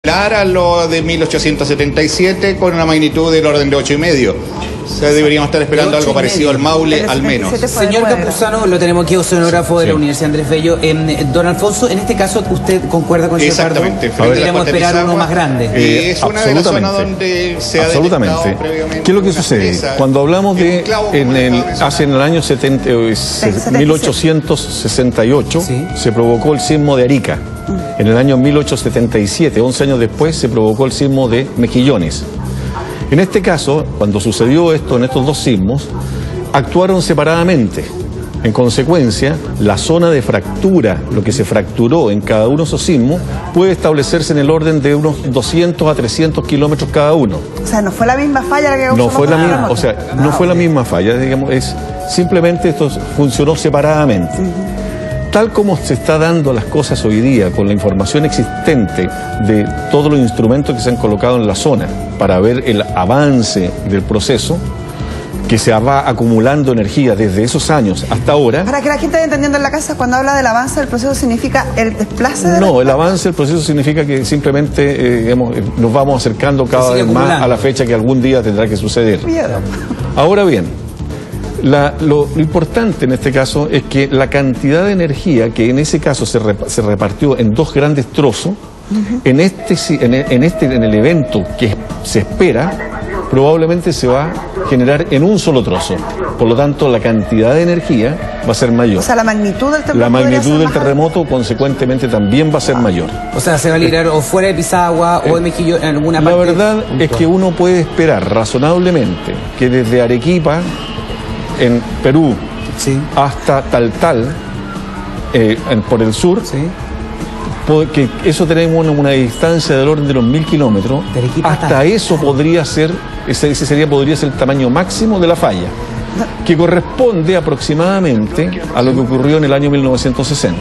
A lo de 1877 con una magnitud del orden de 8,5. O sea, deberíamos estar esperando algo parecido al Maule, al menos. Señor Campuzano, lo tenemos aquí, oceanógrafo de la Universidad Andrés Bello. Don Alfonso, en este caso, ¿usted concuerda con Ese Pardo? Exactamente. Podríamos esperar uno más grande. Es una de las zonas donde se ha detectado previamente. ¿Qué es lo que sucede? Cuando hablamos de en el año 1868, se provocó el sismo de Arica. En el año 1877, 11 años después, se provocó el sismo de Mejillones. En este caso, cuando sucedió esto, en estos dos sismos, actuaron separadamente. En consecuencia, la zona de fractura, lo que se fracturó en cada uno de esos sismos, puede establecerse en el orden de unos 200 a 300 kilómetros cada uno. O sea, no fue la misma falla la que causó. No fue la misma, o sea, no fue la misma falla, digamos, simplemente esto funcionó separadamente. Tal como se está dando las cosas hoy día, con la información existente de todos los instrumentos que se han colocado en la zona para ver el avance del proceso, que se va acumulando energía desde esos años hasta ahora. Para que la gente vaya entendiendo en la casa, cuando habla del avance del proceso, ¿significa el desplace de No, el avance del proceso significa que simplemente nos vamos acercando cada vez más a la fecha que algún día tendrá que suceder. Ahora bien, lo importante en este caso es que la cantidad de energía que en ese caso se repartió en dos grandes trozos, en el evento que se espera, probablemente se va a generar en un solo trozo. Por lo tanto, la cantidad de energía va a ser mayor. O sea, la magnitud del terremoto. La magnitud del terremoto, consecuentemente, también va a ser mayor. O sea, se va a librar o fuera de Pisagua o de Mejillones, en alguna parte. La verdad es que uno puede esperar razonablemente que desde Arequipa, en Perú, hasta Taltal, por el sur, que eso tenemos una distancia del orden de los 1000 kilómetros, hasta eso podría ser, podría ser el tamaño máximo de la falla, que corresponde aproximadamente a lo que ocurrió en el año 1960.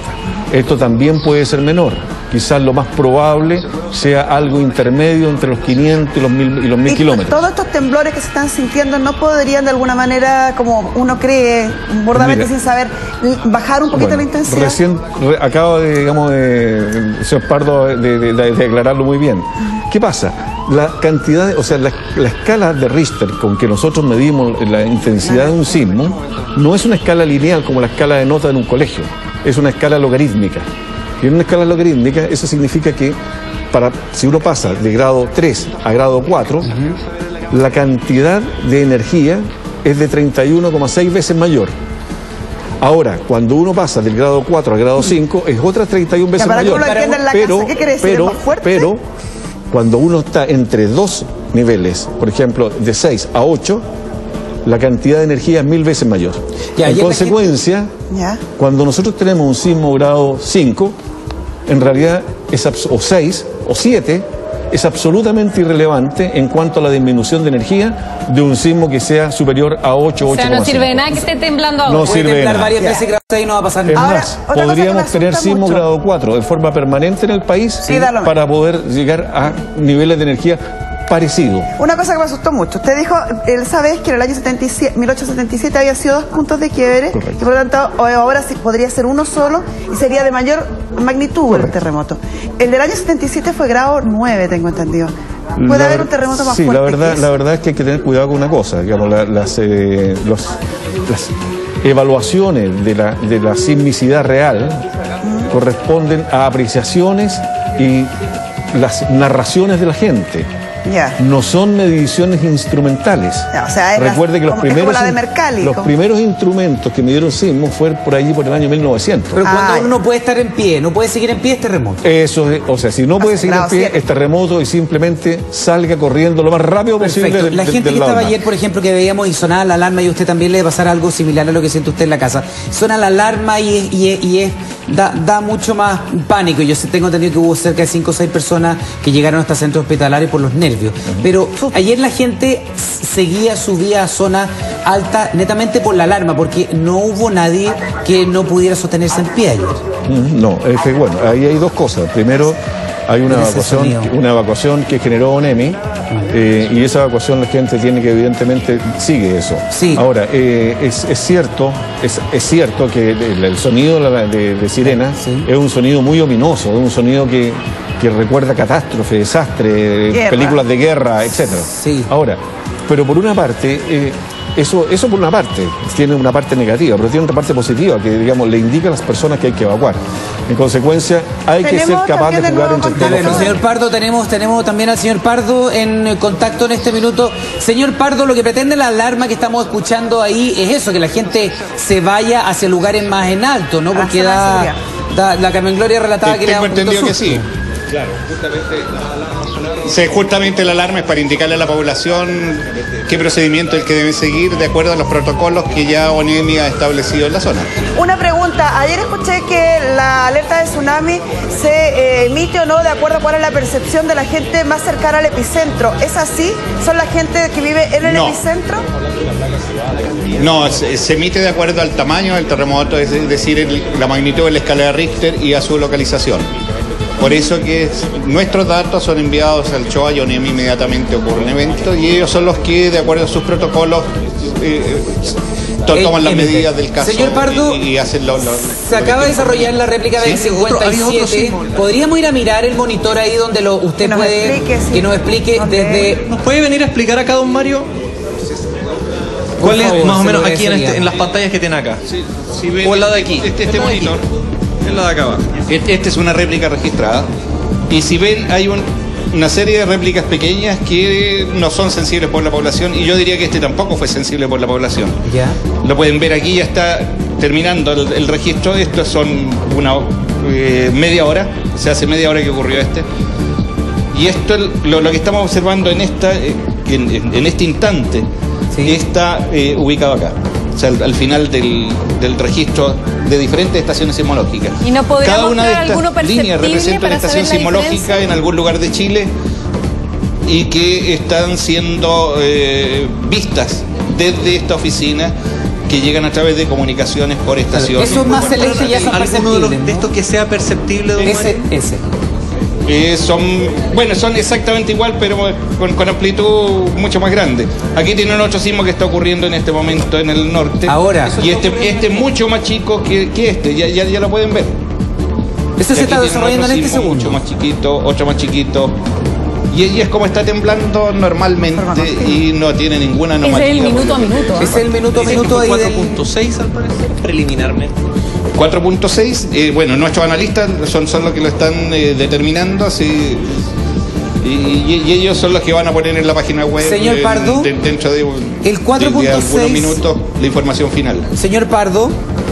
Esto también puede ser menor. Quizás lo más probable sea algo intermedio entre los 500 y los 1000 kilómetros. Todos estos temblores que se están sintiendo no podrían de alguna manera, como uno cree, burdamente sin saber, bajar un poquito la intensidad. Recién acaba de, señor Pardo, de aclararlo muy bien. ¿Qué pasa? La cantidad, la escala de Richter con que nosotros medimos la intensidad de un sismo no es una escala lineal como la escala de nota en un colegio, es una escala logarítmica. Y en una escala logarítmica eso significa que si uno pasa de grado 3 a grado 4, la cantidad de energía es de 31,6 veces mayor. Ahora, cuando uno pasa del grado 4 al grado 5, es otras 31 veces mayor. Pero cuando uno está entre dos niveles, por ejemplo, de 6 a 8, la cantidad de energía es 1000 veces mayor. En consecuencia, cuando nosotros tenemos un sismo grado 5, en realidad o 6 o 7, es absolutamente irrelevante en cuanto a la disminución de energía de un sismo que sea superior a 8, 8,5. O sea, no sirve de nada que esté temblando ahora. No sirve de nada. Varias veces grado 6 no va a pasar nada. Es más, podríamos tener sismo grado 4 de forma permanente en el país para poder llegar a niveles de energía parecido. Una cosa que me asustó mucho. Usted dijo, esa vez que en el año 1877 había sido 2 puntos de quiebre. Correcto. Y por lo tanto ahora sí podría ser uno solo y sería de mayor magnitud el terremoto. El del año 77 fue grado 9, tengo entendido. ¿Puede haber un terremoto más fuerte? La verdad es que hay que tener cuidado con una cosa. Digamos, las evaluaciones de la sismicidad real corresponden a apreciaciones y las narraciones de la gente. No son mediciones instrumentales. Recuerde que los primeros instrumentos que midieron sismos fueron por allí por el año 1900. Pero cuando uno no puede estar en pie, no puede seguir en pie, es terremoto. Eso es, o sea, si no puede seguir en pie, es terremoto y simplemente salga corriendo lo más rápido posible. La gente que estaba ayer, por ejemplo, que veíamos y sonaba la alarma, y a usted también le va a pasar algo similar a lo que siente usted en la casa. Suena la alarma y da mucho más pánico. Yo tengo entendido que hubo cerca de 5 o 6 personas que llegaron hasta centros hospitalarios por los nervios. Pero ayer la gente subía a zona alta netamente por la alarma, porque no hubo nadie que no pudiera sostenerse en pie ayer. No, es que bueno, ahí hay dos cosas. Primero, hay una evacuación que generó ONEMI, y esa evacuación la gente tiene que evidentemente sigue eso. Sí. Ahora, es cierto que el sonido de sirena es un sonido muy ominoso, es un sonido que recuerda catástrofe, desastre, películas de guerra, etcétera. Sí. Ahora, pero por una parte, eso por una parte tiene una parte negativa, pero tiene otra parte positiva que, digamos, le indica a las personas que hay que evacuar. En consecuencia, hay que ser capaz de jugar entre todos. Bueno, señor Pardo, tenemos también al señor Pardo en contacto en este minuto. Señor Pardo, lo que pretende la alarma que estamos escuchando ahí es eso, que la gente se vaya hacia lugares más en alto, ¿no? Porque la Carmen Gloria relataba que le da un entendido que sí. Claro, Justamente la alarma es para indicarle a la población qué procedimiento es el que debe seguir de acuerdo a los protocolos que ya ONEMI ha establecido en la zona. Una pregunta, ayer escuché que la alerta de tsunami se emite o no de acuerdo a cuál es la percepción de la gente más cercana al epicentro. ¿Es así? ¿Son la gente que vive en el epicentro? No, se emite de acuerdo al tamaño del terremoto, es decir, la magnitud de la escala de Richter y a su localización. Por eso que nuestros datos son enviados al CHOA y ONEMI inmediatamente ocurre un evento y ellos son los que, de acuerdo a sus protocolos, toman las medidas del caso. Señor Pardo, y hacen se acaba de desarrollar la réplica del 57. ¿Podríamos ir a mirar el monitor ahí donde usted puede que nos explique desde... ¿Nos puede venir a explicar acá, don Mario? ¿Cuál es más o menos aquí en las pantallas que tiene acá? Si ven, o el lado de aquí. Este monitor. El lado de acá abajo. Esta es una réplica registrada. Y si ven, hay una serie de réplicas pequeñas que no son sensibles por la población. Y yo diría que este tampoco fue sensible por la población. Ya. Lo pueden ver aquí, ya está terminando el registro. Estos son media hora. Se hace media hora que ocurrió este. Y esto, lo que estamos observando en este instante, está ubicado acá. O sea, al final del registro de diferentes estaciones sismológicas. ¿Y no podría cada una de alguno estas líneas representa una estación sismológica en algún lugar de Chile y que están siendo vistas desde esta oficina, que llegan a través de comunicaciones por estación. Eso es más celeste y ya son perceptibles, ¿no? De estos que sea perceptible, don Mario? Ese. Son exactamente igual, pero con amplitud mucho más grande. Aquí tienen otro sismo que está ocurriendo en este momento en el norte. Ahora. Y este es mucho más chico que este, ya lo pueden ver. Eso se está desarrollando en este segundo. Mucho más chiquito, otro más chiquito. Y es como está temblando normalmente y no tiene ninguna anomalía. Es el minuto a minuto. Es el minuto a minuto ahí 4.6 al parecer, preliminarmente. 4.6, bueno, nuestros analistas son los que lo están determinando, así, y ellos son los que van a poner en la página web. Señor Pardo, dentro de el 4.6, algunos minutos la información final. Señor Pardo,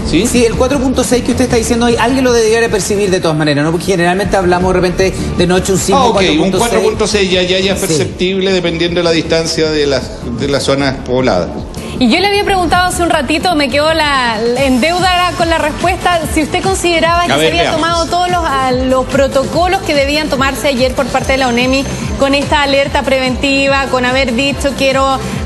¿sí? Sí, el 4.6 que usted está diciendo hoy, alguien lo debería percibir de todas maneras, ¿no? Porque generalmente hablamos de repente de noche un 5, 4.6. Un 4.6 ya es perceptible dependiendo de la distancia de las zonas pobladas. Y yo le había preguntado hace un ratito, me quedó en deuda con la respuesta, si usted consideraba que se había tomado todos los protocolos que debían tomarse ayer por parte de la ONEMI con esta alerta preventiva, con haber dicho que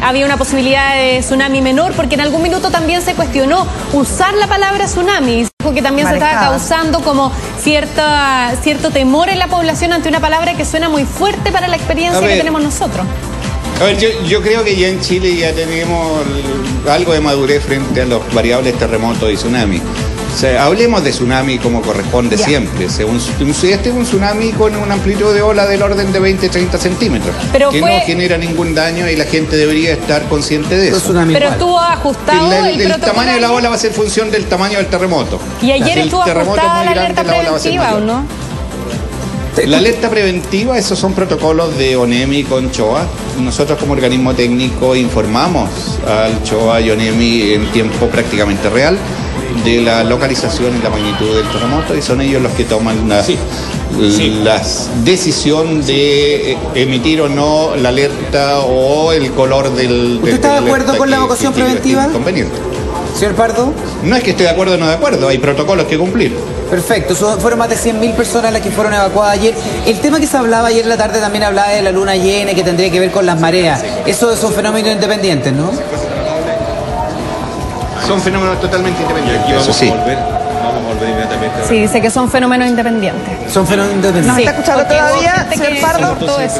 había una posibilidad de tsunami menor, porque en algún minuto también se cuestionó usar la palabra tsunami, dijo que también se estaba causando como cierto temor en la población ante una palabra que suena muy fuerte para la experiencia que tenemos nosotros. A ver, yo creo que ya en Chile ya tenemos algo de madurez frente a los variables terremotos y tsunami. O sea, hablemos de tsunami como corresponde siempre. Este es un tsunami con una amplitud de ola del orden de 20-30 centímetros, que no genera ningún daño y la gente debería estar consciente de eso. Pero estuvo ajustado el tamaño de la ola va a ser función del tamaño del terremoto. Y ayer estuvo ajustada la alerta preventiva, ¿o no? La alerta preventiva, esos son protocolos de ONEMI con CHOA. Nosotros como organismo técnico informamos al CHOA y ONEMI en tiempo prácticamente real de la localización y la magnitud del terremoto, y son ellos los que toman la decisión de emitir o no la alerta o el color del... ¿Usted está de acuerdo con la evacuación preventiva? Señor Pardo. No es que esté de acuerdo o no de acuerdo, hay protocolos que cumplir. Perfecto, fueron más de 100.000 personas las que fueron evacuadas ayer. El tema que se hablaba ayer en la tarde también hablaba de la luna llena, que tendría que ver con las mareas. Eso son fenómenos independientes, ¿no? Son fenómenos totalmente independientes. Aquí vamos a volver Sí, dice que son fenómenos independientes. Son fenómenos independientes. ¿Nos está escuchando todavía, señor Pardo? Todo eso.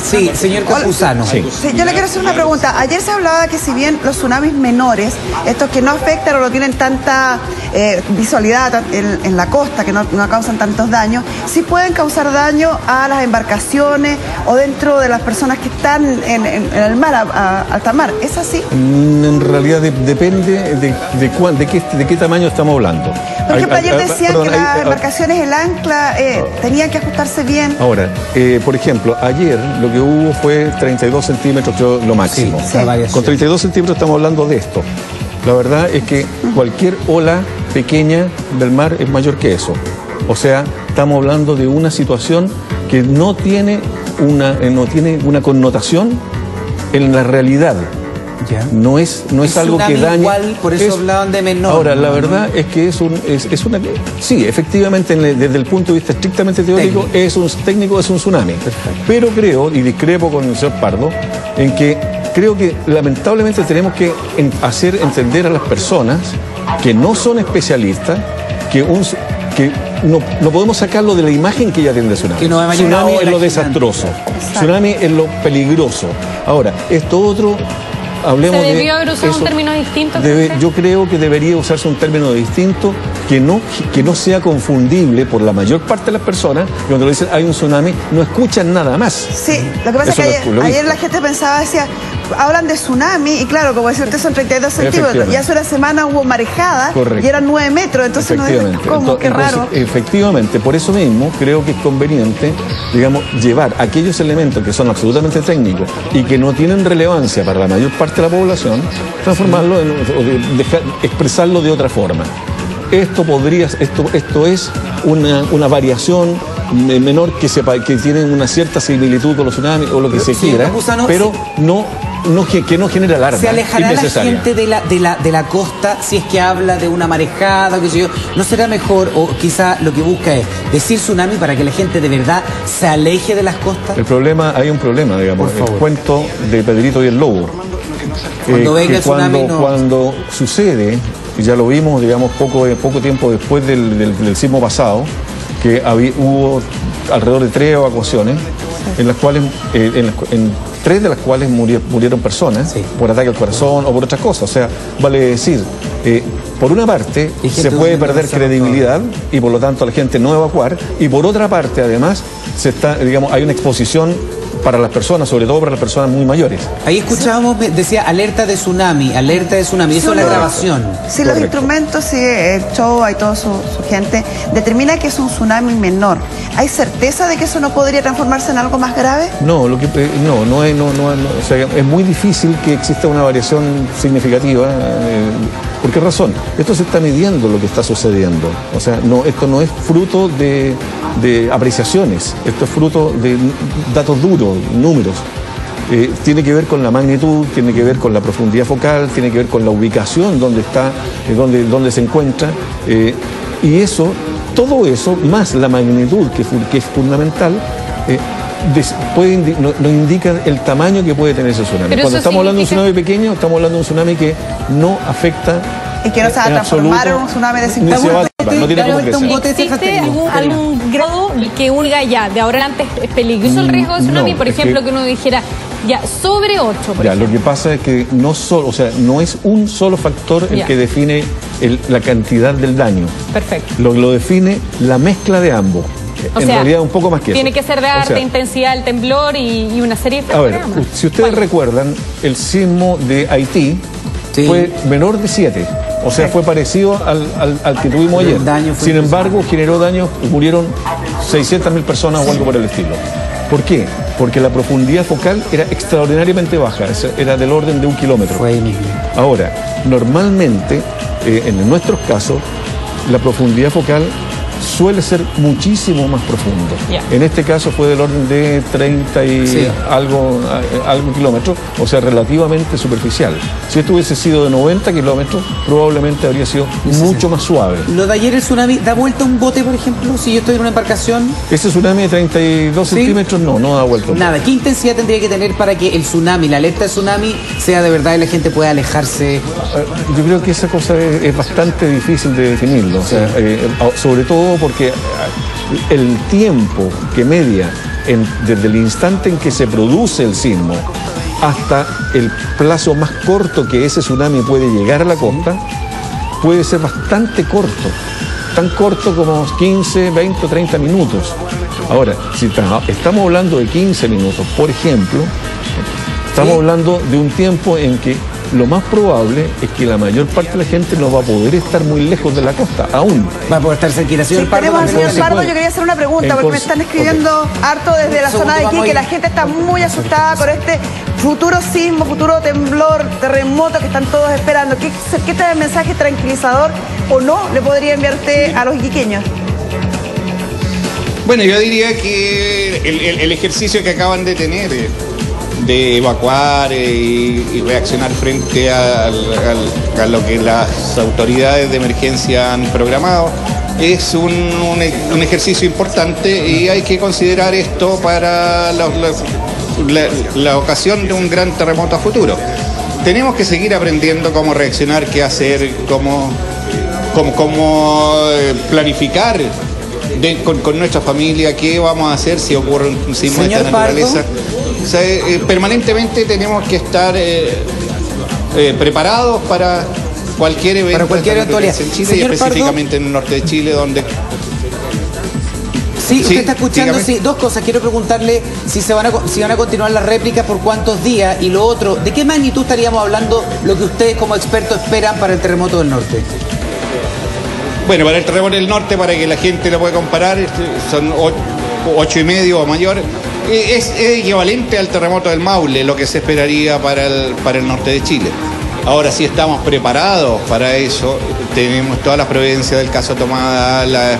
Sí, señor Campuzano. Sí. Sí, yo le quiero hacer una pregunta. Ayer se hablaba que si bien los tsunamis menores, estos que no afectan o no tienen tanta visualidad en la costa, que no causan tantos daños, sí pueden causar daño a las embarcaciones o dentro de las personas que están en el mar, alta mar. ¿Es así? En realidad depende de qué tamaño estamos hablando. Por ejemplo, ayer decían que las embarcaciones, el ancla, tenían que ajustarse bien. Ahora, por ejemplo, ayer lo que hubo fue 32 centímetros, creo, lo máximo. Sí. Con 32 centímetros estamos hablando de esto. La verdad es que cualquier ola pequeña del mar es mayor que eso. O sea, estamos hablando de una situación que no tiene una connotación en la realidad. Ya. No es algo que dañe. Igual, por eso hablaban de menor. Ahora, la verdad es que es una. Sí, efectivamente, desde el punto de vista estrictamente teórico, es un tsunami. Perfecto. Pero creo, y discrepo con el señor Pardo, en que creo que lamentablemente tenemos que hacer entender a las personas que no son especialistas que no podemos sacarlo de la imagen que ya tiene de tsunami. Que no va a llegar Tsunami ahora es lo gigante. desastroso. Exacto. Tsunami es lo peligroso. Ahora, esto otro. Hablemos ¿Se debió de haber usado eso. un término distinto? Yo creo que debería usarse un término distinto que no sea confundible por la mayor parte de las personas que cuando le dicen hay un tsunami no escuchan nada más. Sí, lo que pasa Eso es que lo ayer vi. la gente pensaba, decía, hablan de tsunami y claro, como decía usted, son 32 centímetros. Y hace una semana hubo marejada. Correcto. Y eran 9 metros, entonces no es como, qué raro. Efectivamente, por eso mismo creo que es conveniente, digamos, llevar aquellos elementos que son absolutamente técnicos y que no tienen relevancia para la mayor parte de la población, transformarlo expresarlo de otra forma. Esto es una variación menor que tiene una cierta similitud con los tsunamis o lo que se quiera, Campuzano, pero que no genera alarma. ¿Se alejará la innecesaria. gente de la costa si es que habla de una marejada o qué sé yo? ¿No será mejor, o quizá lo que busca es decir tsunami para que la gente de verdad se aleje de las costas? Hay un problema, digamos, Por favor. el cuento de Pedrito y el Lobo. Cuando venga que el tsunami cuando sucede, y ya lo vimos, digamos, poco tiempo después del sismo pasado, que hubo alrededor de 3 evacuaciones, en las cuales, en 3 de las cuales murieron personas, Sí. por ataque al corazón o por otras cosas. O sea, vale decir, por una parte Y gente se puede durmiendo perder en el credibilidad y por lo tanto la gente no evacuar, y por otra parte además hay una exposición para las personas, sobre todo para las personas muy mayores. Ahí escuchábamos, decía alerta de tsunami, eso es la grabación. Si los instrumentos, si el show y toda su gente determina que es un tsunami menor, ¿hay certeza de que eso no podría transformarse en algo más grave? No, o sea, es muy difícil que exista una variación significativa. ¿Por qué razón? Esto se está midiendo lo que está sucediendo. O sea, esto no es fruto de apreciaciones, esto es fruto de datos duros, números. Tiene que ver con la magnitud, tiene que ver con la profundidad focal, tiene que ver con la ubicación donde está, donde se encuentra. Y todo eso, más la magnitud, que es fundamental, nos indica el tamaño que puede tener ese tsunami. Pero Cuando eso estamos hablando de un significa- tsunami pequeño, estamos hablando de un tsunami que no afecta Y que no se va a en transformar absoluto, en un tsunami de ni 50 se va a metros. transformar, no tiene cómo crecer. ¿Existe algún grado que uno diga ya, de ahora en adelante es peligroso el riesgo de tsunami? No, Por es ejemplo, que- que uno dijera, ya, sobre 8, por Ya, ejemplo. lo que pasa es que no es un solo factor el Ya. que define la cantidad del daño. Perfecto. Lo define la mezcla de ambos. O En sea, realidad un poco más que eso. tiene que ser de O alta sea, intensidad el temblor y una serie de a ver, factores más. si ustedes ¿Cuál? recuerdan, el sismo de Haití Sí. fue menor de 7. O sea, fue parecido al que tuvimos El ayer. daño fue Sin embargo, generó daños, murieron 600.000 personas o algo por el estilo. ¿Por qué? Porque la profundidad focal era extraordinariamente baja, era del orden de 1 kilómetro. Fue ahí mismo. Ahora, normalmente, en nuestros casos, la profundidad focal suele ser muchísimo más profundo. En este caso fue del orden de 30 y algo kilómetros, o sea, relativamente superficial. Si esto hubiese sido de 90 kilómetros, probablemente habría sido mucho más suave. ¿Lo de ayer el tsunami da vuelta un bote, por ejemplo, si yo estoy en una embarcación? Ese tsunami de 32 centímetros no da vuelta. Nada, ¿qué intensidad tendría que tener para que el tsunami, la alerta de tsunami, sea de verdad y la gente pueda alejarse? Yo creo que esa cosa es bastante difícil de definirlo, o sea, sobre todo porque el tiempo que media desde el instante en que se produce el sismo hasta el plazo más corto que ese tsunami puede llegar a la costa puede ser bastante corto, tan corto como 15, 20 o 30 minutos. Ahora, si estamos hablando de 15 minutos, por ejemplo, estamos hablando de un tiempo en que lo más probable es que la mayor parte de la gente no va a poder estar muy lejos de la costa, aún. Va a poder estar cerquita. Señor Pardo, tenemos al señor Pardo, yo quería hacer una pregunta, porque me están escribiendo harto desde la zona de aquí, que la gente está muy asustada con este futuro sismo, futuro temblor, terremoto que están todos esperando. ¿Qué mensaje tranquilizador o no le podría enviar usted a los iquiqueños? Bueno, yo diría que el ejercicio que acaban de tener de evacuar y reaccionar frente a lo que las autoridades de emergencia han programado es un ejercicio importante, y hay que considerar esto para la ocasión de un gran terremoto a futuro. Tenemos que seguir aprendiendo cómo reaccionar, qué hacer, cómo planificar con nuestra familia, qué vamos a hacer si ocurre un sismo de esta naturaleza. O sea, permanentemente tenemos que estar preparados para cualquier evento, para cualquier eventualidad en Chile, y específicamente en el norte de Chile, donde... Sí, usted está escuchando, sí, dos cosas. Quiero preguntarle si van a continuar las réplicas, por cuántos días, y lo otro, ¿de qué magnitud estaríamos hablando lo que ustedes como expertos esperan para el terremoto del norte? Bueno, para el terremoto del norte, para que la gente lo pueda comparar, son 8,5 o mayor. Es equivalente al terremoto del Maule, lo que se esperaría para el norte de Chile. Ahora sí estamos preparados para eso, tenemos todas las previdencias del caso tomada, la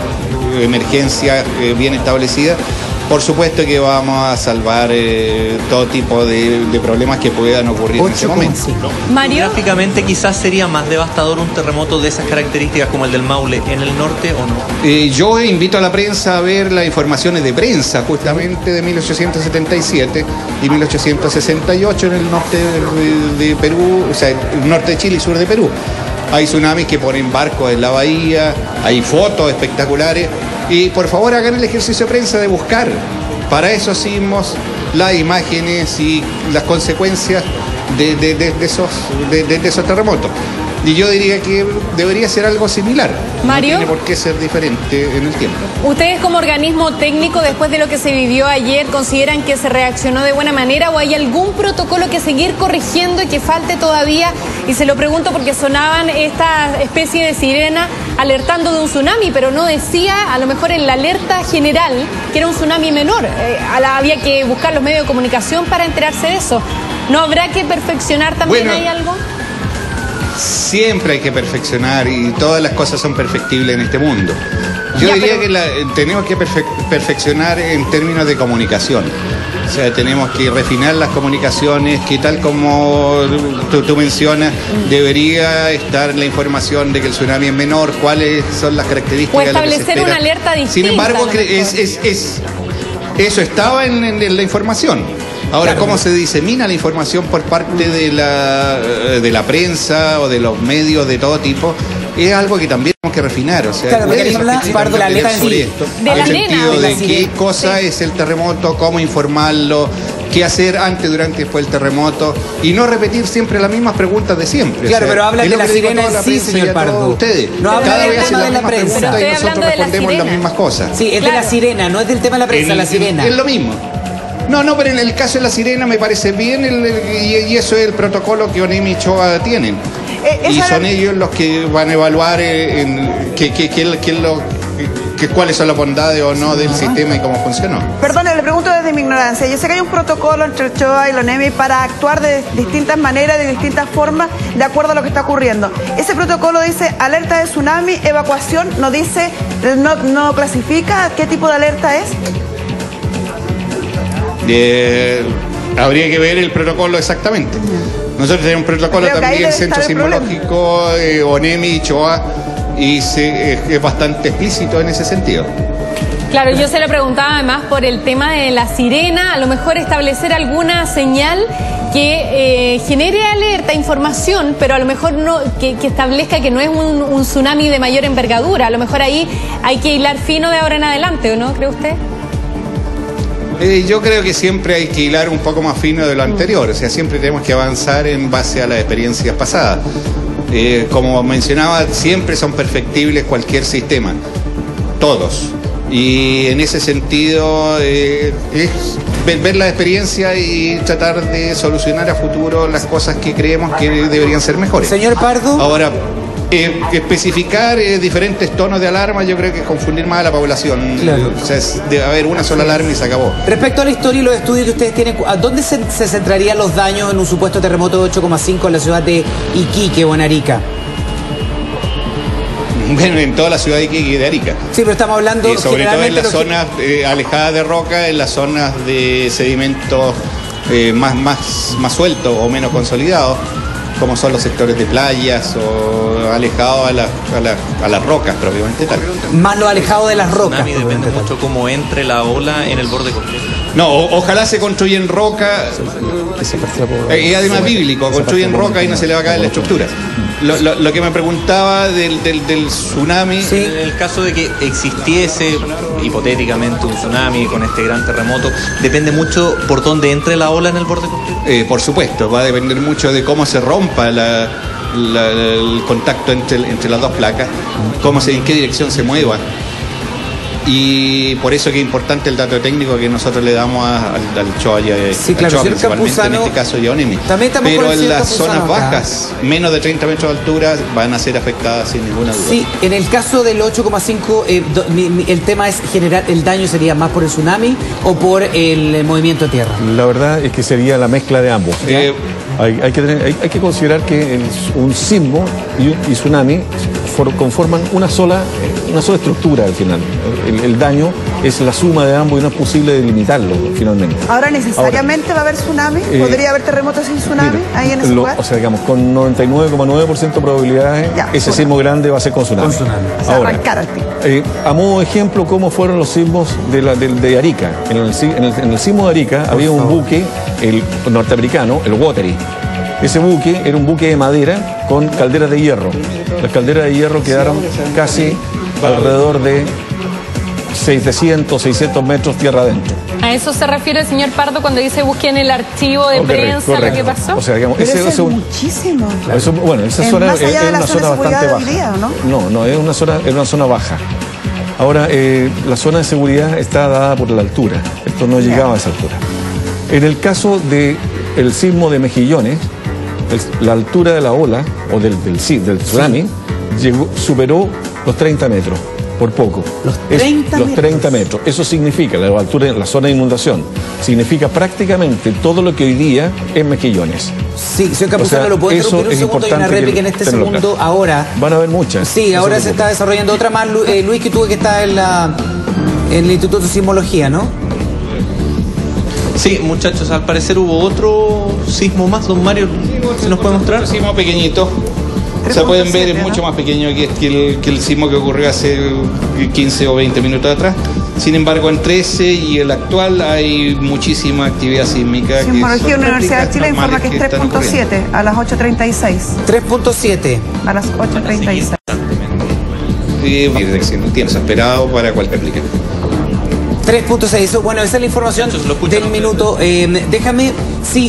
emergencia bien establecida. Por supuesto que vamos a salvar todo tipo de problemas que puedan ocurrir en ese momento. Mario, gráficamente quizás sería más devastador un terremoto de esas características como el del Maule en el norte, ¿o no? Yo invito a la prensa a ver las informaciones de prensa justamente de 1877 y 1868 en el norte de Perú, o sea, el norte de Chile y sur de Perú. Hay tsunamis que ponen barcos en la bahía, hay fotos espectaculares. Y por favor hagan el ejercicio de prensa de buscar para esos sismos las imágenes y las consecuencias de esos terremotos. Y yo diría que debería ser algo similar. Mario, no tiene por qué ser diferente en el tiempo. ¿Ustedes como organismo técnico, después de lo que se vivió ayer, consideran que se reaccionó de buena manera o hay algún protocolo que seguir corrigiendo y que falte todavía? Y se lo pregunto porque sonaban esta especie de sirena alertando de un tsunami, pero no decía, a lo mejor en la alerta general, que era un tsunami menor. Había que buscar los medios de comunicación para enterarse de eso. ¿No habrá que perfeccionar también ahí algo? Siempre hay que perfeccionar, y todas las cosas son perfectibles en este mundo. Yo diría que tenemos que perfeccionar en términos de comunicación. O sea, tenemos que refinar las comunicaciones, que tal como tú mencionas, debería estar la información de que el tsunami es menor, cuáles son las características. O establecer una alerta distinta. Sin embargo, eso estaba en la información. Ahora, ¿cómo se disemina la información por parte de la prensa o de los medios de todo tipo? Es algo que también tenemos que refinar. O sea, claro, porque Pardo, la alerta sobre esto, de la sentido arena, de qué cosa es el terremoto, cómo informarlo, qué hacer antes, durante y después del terremoto, y no repetir siempre las mismas preguntas de siempre. Claro, o sea, pero habla de la sirena en sí, señor Pardo. Ustedes. No habla cada del vez tema hacen de las la mismas prensa. preguntas y nosotros respondemos las mismas cosas. Sí, es de la sirena, no es del tema de la prensa, la sirena. Es lo mismo. No, pero en el caso de la sirena me parece bien y eso es el protocolo que ONEMI y CHOA tienen. Y son ellos los que van a evaluar qué cuáles son las bondades o no del sistema y cómo funcionó. Perdón, le pregunto desde mi ignorancia. Yo sé que hay un protocolo entre el CHOA y la ONEMI para actuar de distintas maneras, de distintas formas, de acuerdo a lo que está ocurriendo. Ese protocolo dice alerta de tsunami, evacuación, no dice, no clasifica qué tipo de alerta es. Habría que ver el protocolo exactamente. Nosotros tenemos un protocolo también, Centro Sismológico, ONEMI y CHOA, y es bastante explícito en ese sentido. Claro, yo se lo preguntaba además por el tema de la sirena, a lo mejor establecer alguna señal que genere alerta, información, pero a lo mejor no que establezca que no es un tsunami de mayor envergadura. A lo mejor ahí hay que hilar fino de ahora en adelante, ¿o no? ¿Cree usted? Yo creo que siempre hay que hilar un poco más fino de lo anterior, o sea, siempre tenemos que avanzar en base a las experiencias pasadas. Como mencionaba, siempre son perfectibles cualquier sistema, todos. Y en ese sentido es ver la experiencia y tratar de solucionar a futuro las cosas que creemos que deberían ser mejores. Señor Pardo. Ahora, especificar diferentes tonos de alarma yo creo que es confundir más a la población. Claro. O sea, debe haber una sola alarma y se acabó. Respecto a la historia y los estudios que ustedes tienen, ¿a dónde se centrarían los daños en un supuesto terremoto de 8,5 en la ciudad de Iquique o en Arica? Bueno, en toda la ciudad de Iquique y de Arica. Sí, pero estamos hablando sobre todo en las zonas alejadas de roca, en las zonas de sedimentos más sueltos o menos consolidados, como son los sectores de playas o alejados a las rocas propiamente tal. Más lo alejado de las rocas. Tsunami depende mucho cómo entre la ola en el borde completo. No, ojalá se construya en roca, y además bíblico, construyen roca y no se le va a caer la estructura. Lo que me preguntaba del tsunami... Sí. En el caso de que existiese hipotéticamente un tsunami con este gran terremoto, depende mucho por dónde entre la ola en el borde completo. Por supuesto, va a depender mucho de cómo se rompa el contacto entre las dos placas, en qué dirección se mueva. Y por eso que es importante el dato técnico que nosotros le damos al CHOA y CHOA principalmente, en este caso y a ONEMI. Pero en las zonas bajas, menos de 30 metros de altura, van a ser afectadas sin ninguna duda. Sí, en el caso del 8,5, el tema es generar, el daño sería más por el tsunami o por el movimiento de tierra. La verdad es que sería la mezcla de ambos. Hay que considerar que un sismo y tsunami conforman una sola estructura al final. El daño es la suma de ambos y no es posible delimitarlo finalmente. Ahora, ¿necesariamente va a haber tsunami? ¿Podría haber terremotos sin tsunami ahí en ese lugar? O sea, digamos, con 99,9% de probabilidades, ese sismo grande va a ser con tsunami. Ahora, a modo de ejemplo, ¿cómo fueron los sismos de Arica? En el sismo de Arica había un buque, el norteamericano, el Watery. Ese buque era un buque de madera con calderas de hierro. Las calderas de hierro quedaron casi alrededor de 600 metros tierra adentro. ¿A eso se refiere el señor Pardo cuando dice busquen el archivo de prensa lo que pasó? O sea, digamos, eso es muchísimo. Bueno, esa zona es una zona bastante baja. No, es una zona baja. Ahora, la zona de seguridad está dada por la altura. Esto no llegaba a esa altura. En el caso del sismo de Mejillones, la altura de la ola, o del tsunami, superó los 30 metros, por poco. Los 30 metros. Eso significa, la altura, la zona de inundación, significa prácticamente todo lo que hoy día es Mejillones. Sí, señor Campuzano, ¿lo puedo interrumpir un segundo? Hay una réplica en este segundo ahora. Van a haber muchas. Sí, ahora se está desarrollando otra más, Luis, que tuvo que estar en el Instituto de Sismología, ¿no? Sí, muchachos, al parecer hubo otro sismo más, don Mario, ¿se nos puede mostrar? Un sismo pequeñito. O sea, pueden ver, es mucho más pequeño que el sismo que ocurrió hace 15 o 20 minutos atrás. Sin embargo, entre ese y el actual hay muchísima actividad sísmica. Sismología Universidad de Chile informa que es 3.7 a las 8:36. 3.7 a las 8:36. Tiempo esperado para cualquier aplicación. 3.6, bueno, esa es la información del minuto. Déjame,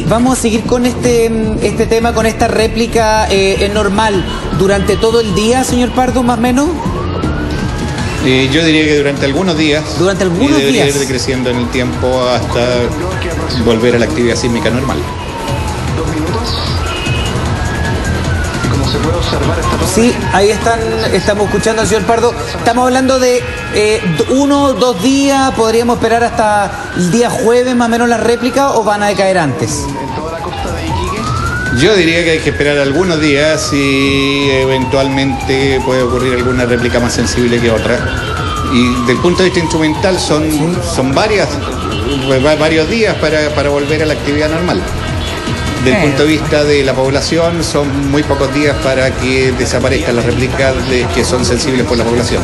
vamos a seguir con este tema, con esta réplica normal durante todo el día, señor Pardo, más o menos. Yo diría que durante algunos días. Durante algunos días. Debería ir decreciendo en el tiempo hasta volver a la actividad sísmica normal. Sí, ahí estamos escuchando al señor Pardo. Estamos hablando de 1 o 2 días, podríamos esperar hasta el día jueves más o menos la réplica, o van a decaer antes. Yo diría que hay que esperar algunos días y eventualmente puede ocurrir alguna réplica más sensible que otra. Y del punto de vista instrumental son varios días para volver a la actividad normal. Del punto de vista de la población, son muy pocos días para que desaparezcan las réplicas que son sensibles por la población.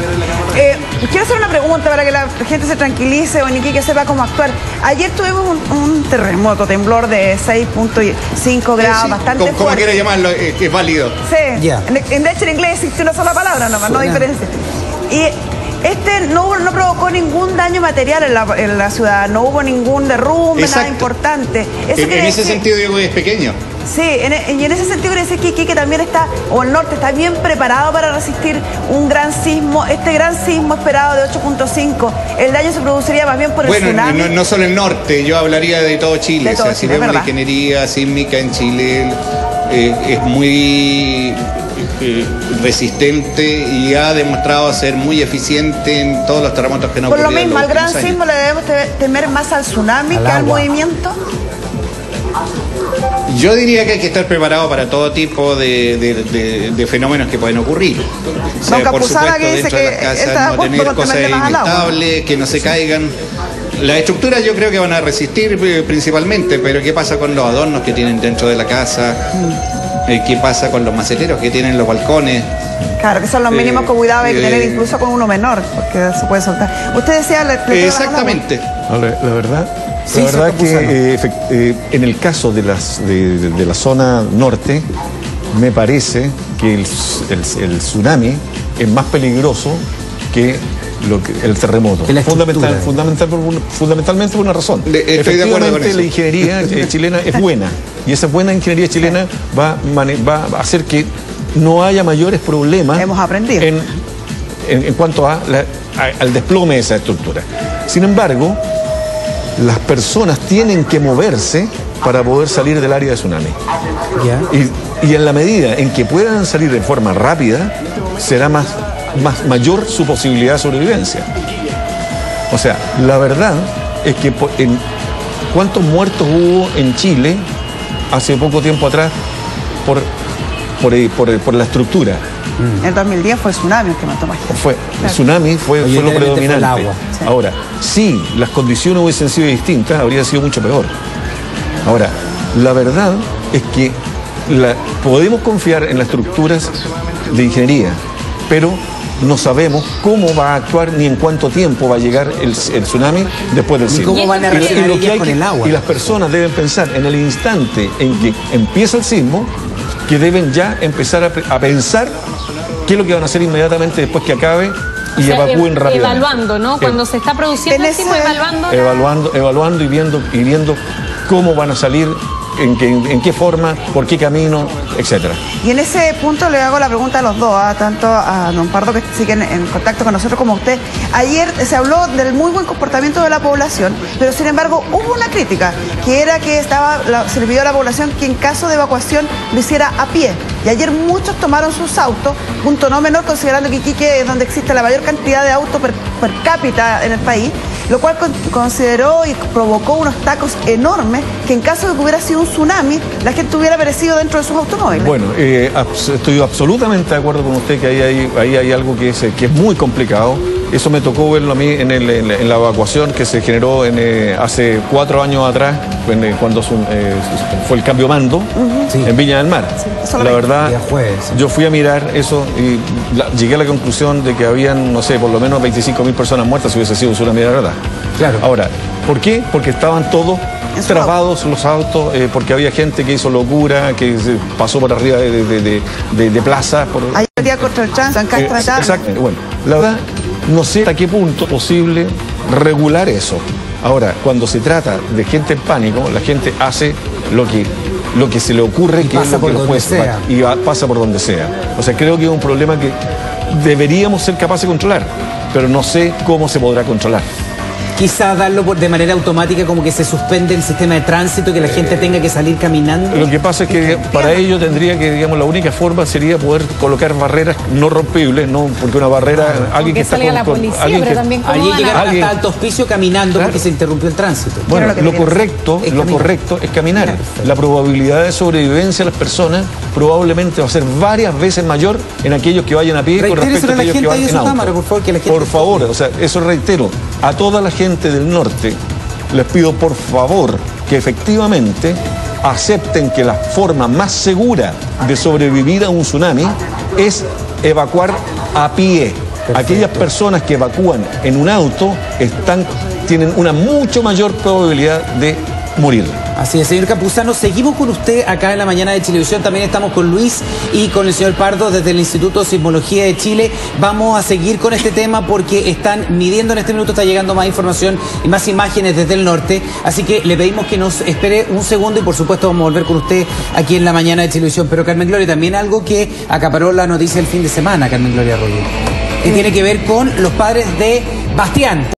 Quiero hacer una pregunta para que la gente se tranquilice o en Iquique sepa cómo actuar. Ayer tuvimos un terremoto, temblor de 6.5 grados, sí, bastante fuerte. ¿Cómo quiere llamarlo? Es válido. Sí, Yeah. De hecho en inglés existe una sola palabra nomás, no diferencia. Y no provocó ningún daño material en la ciudad, no hubo ningún derrumbe, nada importante. En ese sentido digo que es pequeño. Sí, y en ese sentido quiere decir que Iquique también está, o el norte está bien preparado para resistir un gran sismo. Este gran sismo esperado de 8.5, el daño se produciría más bien por el tsunami. No solo el norte, yo hablaría de todo Chile. Si vemos la ingeniería sísmica en Chile, es muy resistente y ha demostrado ser muy eficiente en todos los terremotos que no ocurrieron. Por lo mismo, al gran sismo le debemos temer más al tsunami que al movimiento. Yo diría que hay que estar preparado para todo tipo de fenómenos que pueden ocurrir. O sea, por supuesto, que dice dentro de las que casas no tener cosas inestables, que no se caigan. Las estructuras yo creo que van a resistir principalmente, pero ¿qué pasa con los adornos que tienen dentro de la casa? ¿Qué pasa con los maceteros que tienen los balcones? Claro, que son los mínimos que cuidado hay que tener incluso con uno menor, porque se puede soltar. Usted decía... Exactamente. La verdad que en el caso de la zona norte, me parece que el tsunami es más peligroso que el terremoto. Fundamentalmente por una razón. Estoy de acuerdo con eso. La ingeniería chilena es buena, y esa buena ingeniería chilena va a hacer que no haya mayores problemas. Hemos aprendido. En cuanto al desplome de esa estructura. Sin embargo, las personas tienen que moverse para poder salir del área de tsunami. Y en la medida en que puedan salir de forma rápida, será mayor su posibilidad de sobrevivencia. O sea, la verdad es que ¿cuántos muertos hubo en Chile hace poco tiempo atrás por la estructura? En 2010 fue el tsunami el que mató más gente. El tsunami fue lo predominante. El agua. Sí. Ahora, si las condiciones hubiesen sido distintas, habría sido mucho peor. Ahora, la verdad es que podemos confiar en las estructuras de ingeniería, pero no sabemos cómo va a actuar ni en cuánto tiempo va a llegar el tsunami después del sismo. ¿Cómo van a reaccionar con el agua? Y las personas deben pensar en el instante en que empieza el sismo, que deben ya empezar a pensar qué es lo que van a hacer inmediatamente después que acabe y evacúen rápidamente. Evaluando, ¿no? Cuando se está produciendo el sismo, evaluando y viendo cómo van a salir, en qué forma, por qué camino, etcétera. Y en ese punto le hago la pregunta a los dos, tanto a don Pardo, que siguen en contacto con nosotros, como a usted. Ayer se habló del muy buen comportamiento de la población, pero sin embargo hubo una crítica, que era que se le pidió a la población que en caso de evacuación lo hiciera a pie. Y ayer muchos tomaron sus autos, punto no menor, considerando que Iquique es donde existe la mayor cantidad de autos per cápita en el país, lo cual consideró y provocó unos tacos enormes que en caso de que hubiera sido un tsunami, la gente hubiera perecido dentro de sus automóviles. Bueno, estoy absolutamente de acuerdo con usted que ahí hay algo que es muy complicado. Eso me tocó verlo a mí en la evacuación que se generó hace 4 años atrás, cuando fue el cambio mando en Viña del Mar. Sí, la verdad, yo fui a mirar eso y llegué a la conclusión de que habían, no sé, por lo menos 25.000 personas muertas si hubiese sido un tsunami de verdad. Claro. Ahora, ¿por qué? Porque estaban todos trabados los autos, porque había gente que hizo locura, que se pasó por arriba de plazas. Hay día contra el tránsito, exactamente. Bueno, la verdad, no sé hasta qué punto es posible regular eso. Ahora, cuando se trata de gente en pánico, la gente hace lo que se le ocurre, que es lo que lo puede ser, y pasa por donde sea. O sea, creo que es un problema que deberíamos ser capaces de controlar, pero no sé cómo se podrá controlar. quizás darlo de manera automática, como que se suspende el sistema de tránsito, que la gente tenga que salir caminando. Lo que pasa es que para ello tendría que, digamos, la única forma sería poder colocar barreras no rompibles, no, porque una barrera, alguien que está con la policía, alguien pero que, también allí llegaron hasta Alto Hospicio caminando, porque se interrumpió el tránsito. Bueno, lo correcto es caminar. La probabilidad de sobrevivencia de las personas probablemente va a ser varias veces mayor en aquellos que vayan a pie con respecto a aquellos que van en auto. Cámara, por favor, que la gente por favor, o sea, eso reitero, a toda la gente del norte les pido por favor que efectivamente acepten que la forma más segura de sobrevivir a un tsunami es evacuar a pie. Perfecto. Aquellas personas que evacúan en un auto tienen una mucho mayor probabilidad de morir. Así es, señor Campuzano, seguimos con usted acá en la mañana de Chilevisión. También estamos con Luis y con el señor Pardo desde el Instituto de Sismología de Chile. Vamos a seguir con este tema porque están midiendo en este minuto, está llegando más información y más imágenes desde el norte. Así que le pedimos que nos espere un segundo y por supuesto vamos a volver con usted aquí en la mañana de Chilevisión. Pero Carmen Gloria, también algo que acaparó la noticia el fin de semana, Carmen Gloria Arroyo, que tiene que ver con los padres de Bastián.